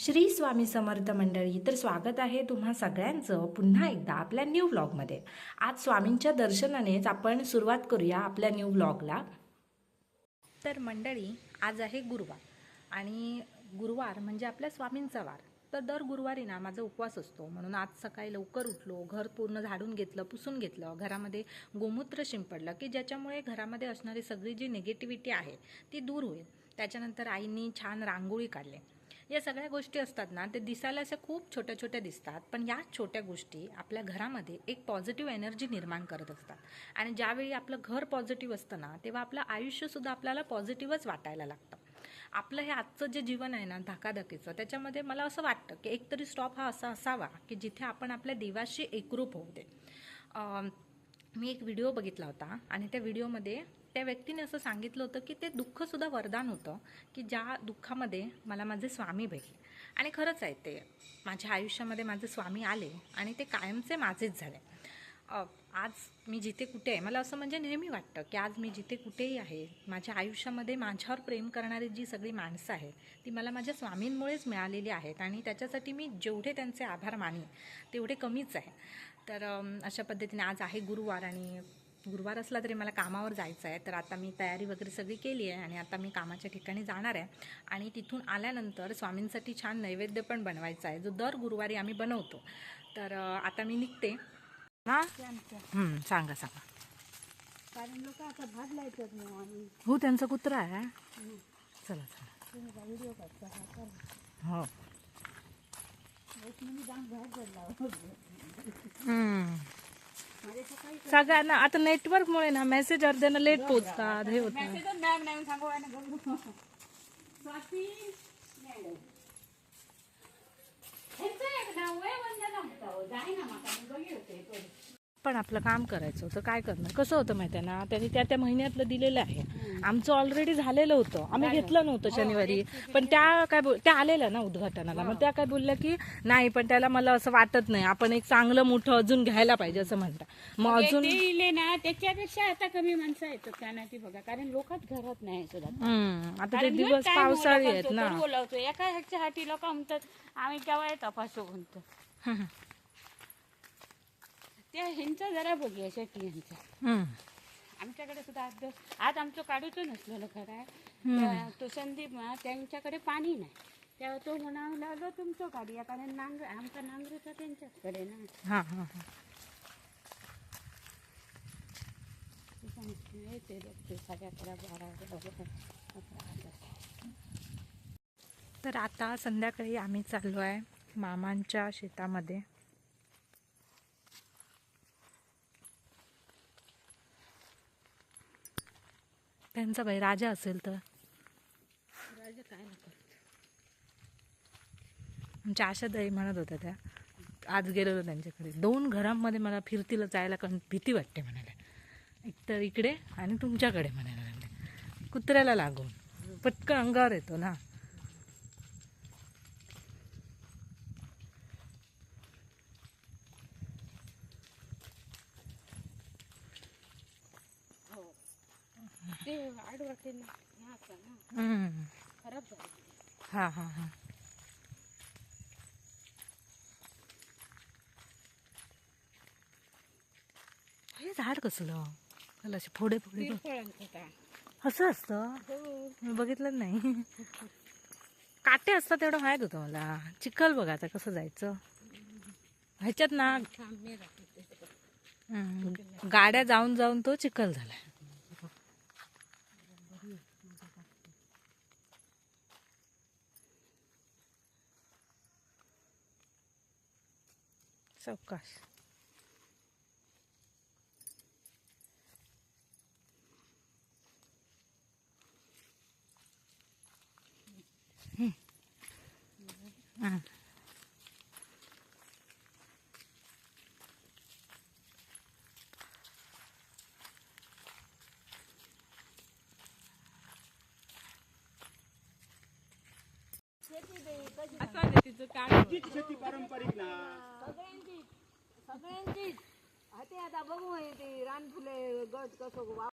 श्री स्वामी समर्थ मंडळी, तर स्वागत आहे तुम्हा सगळ्यांचं पुन्हा एकदा आपल्या न्यू व्लॉगमध्ये. आज स्वामींच्या दर्शनानेच आपण सुरुवात करूया आपल्या न्यू व्लॉगला. तर मंडळी, आज आहे गुरुवार आणि गुरुवार म्हणजे आपल्या स्वामींचा वार. तर दर गुरुवारी ना माझा उपवास असतो, म्हणून आज सकाळी लवकर उठलो, घर पूर्ण झाडून घेतलं, पुसून घेतलं, घरामध्ये गोमूत्र शिंपडलं की ज्याच्यामुळे घरामध्ये असणारी सगळी जी निगेटिव्हिटी आहे ती दूर होईल. त्याच्यानंतर आईनी छान रांगोळी काढली. या सगळ्या गोष्टी असतात ना, ते दिसायला अशा खूप छोट्या छोट्या दिसतात, पण या छोट्या गोष्टी आपल्या घरामध्ये एक पॉझिटिव्ह एनर्जी निर्माण करत असतात. आणि ज्यावेळी आपलं घर पॉझिटिव्ह असतं ना, तेव्हा आपलं आयुष्यसुद्धा आपल्याला पॉझिटिव्हच वाटायला लागतं. आपलं हे आजचं जे जीवन आहे ना धकाधकीचं, त्याच्यामध्ये मला असं वाटतं की एकतरी स्टॉप हा असा असावा की जिथे आपण आपल्या देवाशी एकरूप होऊ दे. मी एक व्हिडिओ बघितला होता आणि त्या व्हिडिओमध्ये त्या व्यक्तीने असं सांगितलं होतं की ते दुःखसुद्धा वरदान होतं, की ज्या दुःखामध्ये मला माझे स्वामी भेटले. आणि खरंच आहे, ते माझ्या आयुष्यामध्ये माझे स्वामी आले आणि ते कायमचे माझेच झाले. आज मी जिथे कुठे आहे, मला असं म्हणजे नेहमी वाटतं की आज मी जिथे कुठेही आहे, माझ्या आयुष्यामध्ये माझ्यावर प्रेम करणारी जी सगळी माणसं आहेत ती मला माझ्या स्वामींमुळेच मिळालेली आहेत आणि त्याच्यासाठी मी जेवढे त्यांचे आभार मानेन तेवढे कमीच आहे. तर अशा पद्धतीने आज आहे गुरुवार आणि गुरुवार असला तरी मला कामावर जायचं आहे. तर आता मी तयारी वगैरे सगळी केली आहे आणि आता मी कामाच्या ठिकाणी जाणार आहे. आणि तिथून आल्यानंतर स्वामींसाठी छान नैवेद्य पण बनवायचा आहे, जो दर गुरुवारी आम्ही बनवतो. तर आता मी निघते ना. सांगा सांगा. कारण लोक आता भात लायतात ना आणि हो, त्यांचा कुत्रा आहे. चला चला. तुम्ही व्हिडिओ करता हा कर हो. एक मिनिट दाम बाहेर पडला माझे सकाळी सगळ्यांना आता नेटवर्कमुळे ना मेसेज अर्ध्यानं लेट पोहोचतात, हे होतं. मेसेज मॅम नाही सांगू आणि गबरू स्वाती मॅडम हेच एक नाव आहे वंदना सांगतो जाय ना माका मी बघी होते. पण आपलं काम करायचं होतं, काय करणार. कसं होतं माहिती आहे ना, त्यांनी त्या महिन्यातलं दिलेलं आहे. आमचं ऑलरेडी झालेलं होतं, आम्ही घेतलं नव्हतं शनिवारी. पण त्या काय त्या आलेल्या ना उद्घाटनाला, मग त्या काय बोलल्या की नाही, पण त्याला मला असं वाटत नाही, आपण एक चांगलं मोठं अजून घ्यायला पाहिजे असं म्हणता. मग अजून दिले ना त्याच्यापेक्षा आता कमी माणसं येतात त्यांना ती बघा, कारण लोकच घरात नाही आता ते दिवस पावसाळी आहेत ना. बोलावतो एका ह्याच्यासाठी लोक म्हणतात आम्ही केव्हा तपासू म्हणतो. त्या ह्यांचा जरा बघूया शेती ह्यांचा. आमच्याकडे सुद्धा आज आमचं काढूचं नसलेलं खरं आहे. तो संदीप त्यांच्याकडे पाणी नाही, तेव्हा तो म्हणावं लागलो तुमचं काढूया, कारण आमचा नांगरूचा त्यांच्याचकडे ना. ते बघते तर आता संध्याकाळी आम्ही चाललो आहे मामांच्या शेतामध्ये. त्यांचा बाई राजा असेल तर राजा काय नको. आमच्या आशाताई म्हणत होत्या, त्या आज गेलेलो त्यांच्याकडे. 2 घरांमध्ये मला फिरतीला जायला भीती वाटते म्हणाले, एक तर इकडे आणि तुमच्याकडे म्हणायला लागले. कुत्र्याला लागून पटकन अंगावर येतो ना. ते वाढ वाटेल ना खराब झालं. हा. हे झाड कसलं त्याला असे फोडे फोडे असं असतं, मी बघितलं नाही. काटे असतात तेवढं माहीत होतं मला. चिखल बघा आता कसं जायचं ह्याच्यात ना. गाड्या जाऊन जाऊन तो चिखल झालाय. सावकाश. शेती पारंपरिक ना सगळ्यांची ते आता बघू ते रानफुले गट कसं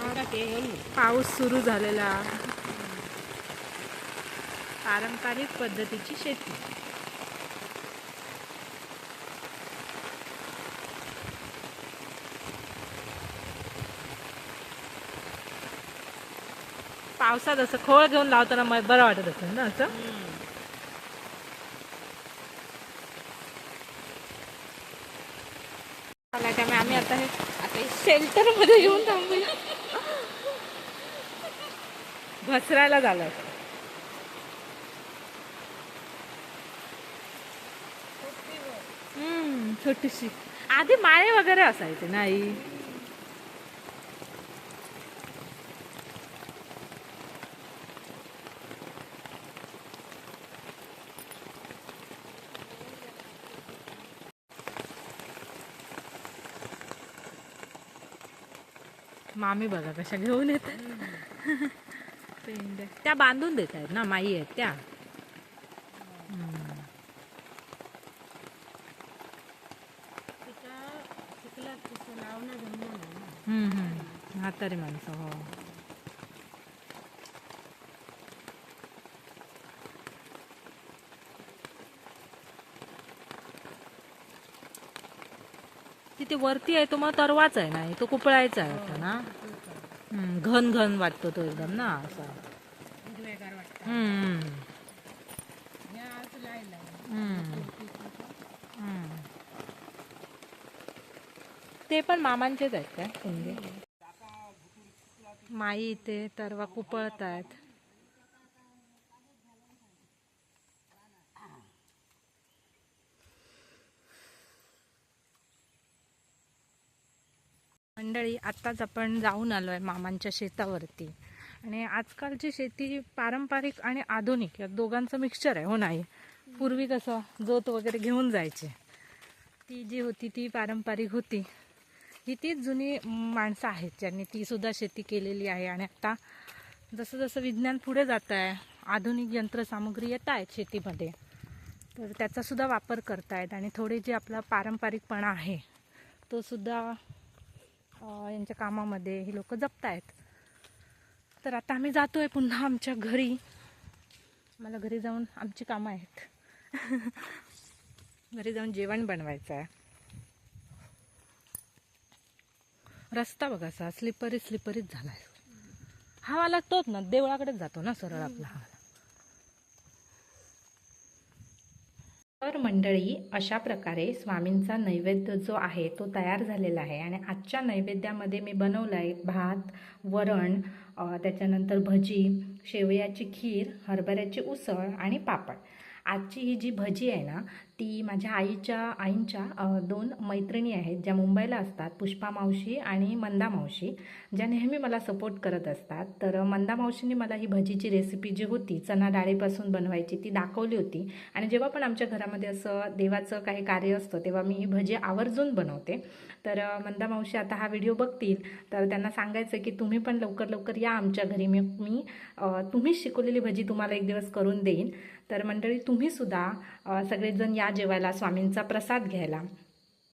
तर बघा ते येऊन पाऊस सुरू झालेला. पारंपरिक पद्धतीची शेती. पावसात असं खोळ घेऊन लावताना बरं वाटत असेल ना असं. त्यामुळे आम्ही आता शेल्टर मध्ये येऊन थांबूया. घसरायला झालं. छोटीशी आधी माळे वगैरे असायचे नाही. मामी बघा कशा घेऊन येतात. पेंड्या त्या बांधून देत आहेत ना, माई आहेत त्या. म्हातारी माणसं. हो. तिथे वरती आहे तो मग तरवाच आहे ना, तो कुपळायचा आहे आता ना. घन घन वाटतो तो एकदम ना असा. ते पण मामांचेच आहेत काय कुंडे. माई इथे तरवा कुपळत आहेत. मंडळी, आत्ताच आपण जाऊन आलो आहे मामांच्या शेतावरती. आणि आजकालची शेती पारंपरिक आणि आधुनिक या दोघांचं मिक्सचर आहे. हो नाही, पूर्वी कसं जोत वगैरे घेऊन जायचे, ती जी होती ती पारंपरिक होती. ही तीच जुनी माणसं आहेत ज्यांनी ती सुद्धा शेती केलेली आहे. आणि आता जसं जसं विज्ञान पुढे जात आहे, आधुनिक यंत्रसामुग्री येत आहेत शेतीमध्ये, तर त्याचा सुद्धा वापर करतायत. आणि थोडे जे आपला पारंपरिकपणा आहे तो सुद्धा यांच्या कामामध्ये ही लोक जपतायत. तर आता आम्ही जातोय पुन्हा आमच्या घरी. मला घरी जाऊन आमची कामं आहेत. घरी जाऊन जेवण बनवायचं आहे. रस्ता बघा असा स्लिपरीच झालाय. हवा लागतोच ना, देवळाकडेच जातो ना सरळ आपला हवा. तर मंडळी, अशा प्रकारे स्वामींचा नैवेद्य जो आहे तो तयार झालेला आहे. आणि आजच्या नैवेद्यामध्ये मी बनवलं आहे भात, वरण, त्याच्यानंतर भजी, शेवयाची खीर, हरभऱ्याची उसळ आणि पापड. आजची ही जी भजी आहे ना, ती माझ्या आईंच्या दोन मैत्रिणी आहेत ज्या मुंबईला असतात, पुष्पा मावशी आणि मंदा मावशी, ज्या नेहमी मला सपोर्ट करत असतात. तर मंदा मावशींनी मला ही भजीची रेसिपी जी होती चणा डाळीपासून बनवायची ती दाखवली होती. आणि जेव्हा पण आमच्या घरामध्ये असं देवाचं काही कार्य असतं तेव्हा मी ही भजी आवर्जून बनवते. तर मंदा मावशी आता हा व्हिडिओ बघतील तर त्यांना सांगायचं की तुम्ही पण लवकर या आमच्या घरी. मी तुम्ही शिकवलेली भजी तुम्हाला एक दिवस करून देईन. तर मंडळी, तुम्ही सुद्धा सगळेजण या जेवायला, स्वामींचा प्रसाद घ्यायला.